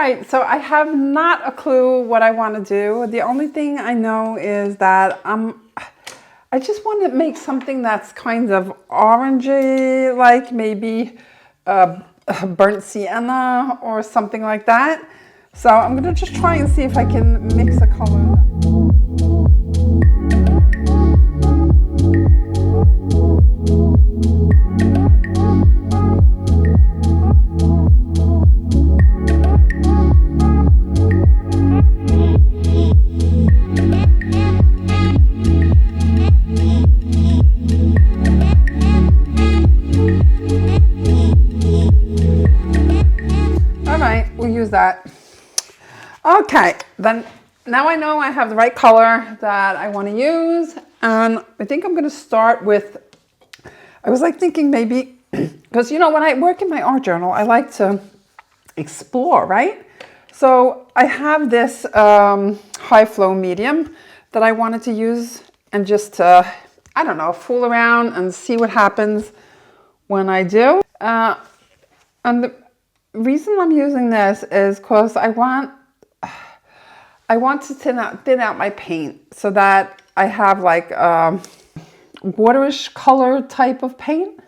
right, so I have not a clue what I want to do. The only thing I know is that I just want to make something that's kind of orangey, like maybe burnt sienna or something like that. So I'm going to just try and see if I can mix a color. We'll use that. Okay, then now I know I have the right color that I want to use, and I think I'm going to start with, I was like thinking maybe, because you know when I work in my art journal I like to explore, right? So I have this high flow medium that I wanted to use and just I don't know, fool around and see what happens when I do. And the reason I'm using this is because I want to thin out my paint so that I have like waterish color type of paint.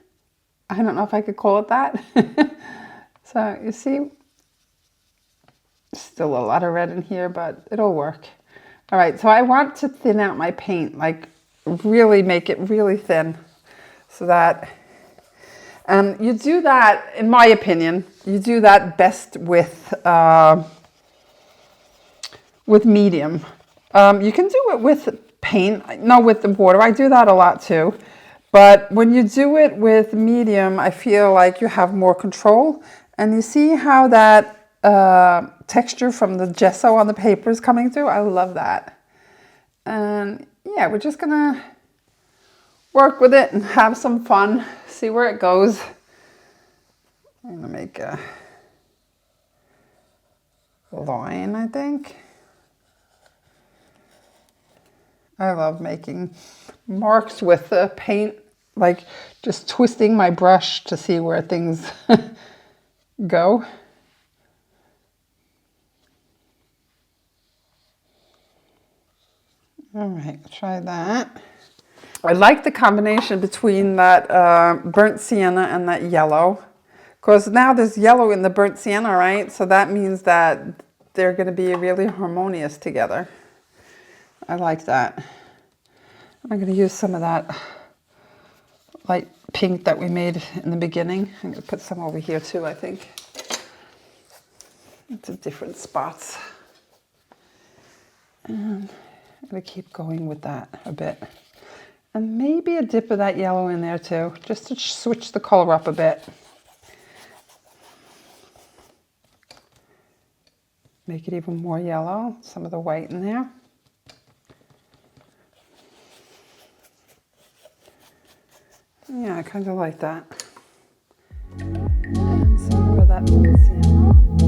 I don't know if I could call it that. So you see, still a lot of red in here, but it'll work. All right, so I want to thin out my paint, like really make it really thin so that, and you do that, in my opinion, you do that best with medium. You can do it with paint, no, with the water. I do that a lot too. But when you do it with medium, I feel like you have more control. And you see how that texture from the gesso on the paper is coming through? I love that. And yeah, we're just gonna work with it and have some fun, see where it goes. I'm gonna make a line, I think. I love making marks with the paint, like just twisting my brush to see where things go. All right, try that. I like the combination between that burnt sienna and that yellow, because now there's yellow in the burnt sienna, right? So that means that they're going to be really harmonious together. I like that. I'm going to use some of that light pink that we made in the beginning. I'm going to put some over here too, I think. Into different spots. And I'm going to keep going with that a bit. And maybe a dip of that yellow in there too, just to switch the color up a bit. Make it even more yellow, some of the white in there. Yeah, I kind of like that. And some more of that burnt sienna.